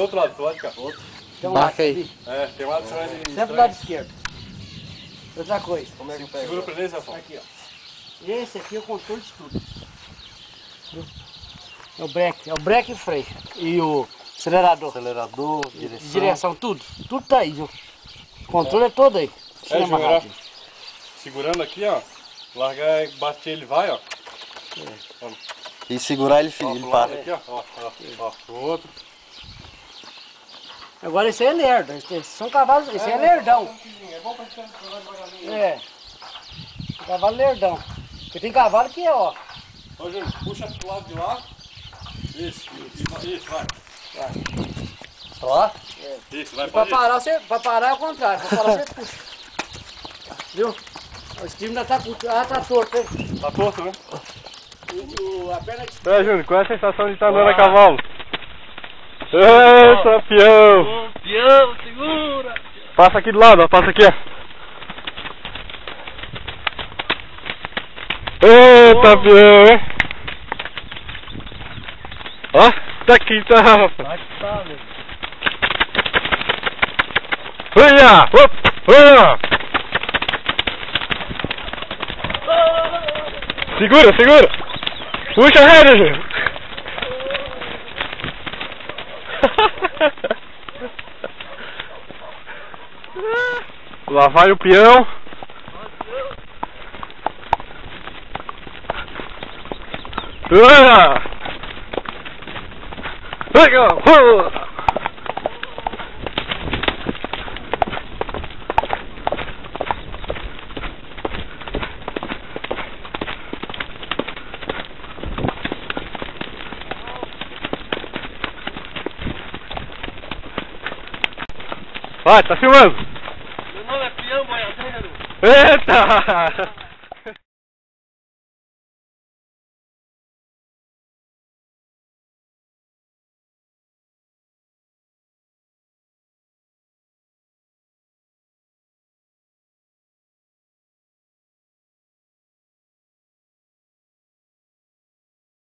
pro outro lado de cá. Tem um Marca lado, aí. É, tem um lado que você vai... sempre do lado esquerdo. Outra coisa. Como é que eu pego? Segura pra ele, Zafão. Aqui, ó. Esse aqui é o controle de tudo. Viu? É o breque e o freio. E o acelerador. Acelerador, Direção, tudo. Tudo tá aí, viu? O controle é todo aí. É, Chama Júnior, ó. rápido. Segurando aqui, ó. Largar, bater, ele vai, ó. E segurar ele, Ó, ele pro para. lado aqui, ó, pro outro. Agora esse aí é lerdo. Esses são cavalos. Esse aí é lerdão. É bom pra gente jogar devagarinho. É. Cavalo lerdão. Porque tem cavalo que é, ó. Ô, Júnior, puxa pro lado de lá. Isso, vai. Ó. Isso, vai Pra pra parar é o contrário. Pra parar você puxa. Viu? O estilo ainda tá puxando. Ah, tá torto, hein? Tá torto, né? A perna de... É, Júnior, qual é a sensação de estar andando a cavalo? Eita, peão! Peão, segura! Passa aqui do lado, ó, passa aqui, ó. Eita, peão, hein? Ó, tá aqui, tá, rapaz. Tá, meu. Olha! Segura! Puxa a rédea, Júnior! Lá vai o peão. Vai, tá filmando? Meu nome é Peão Boiadeiro. Eita!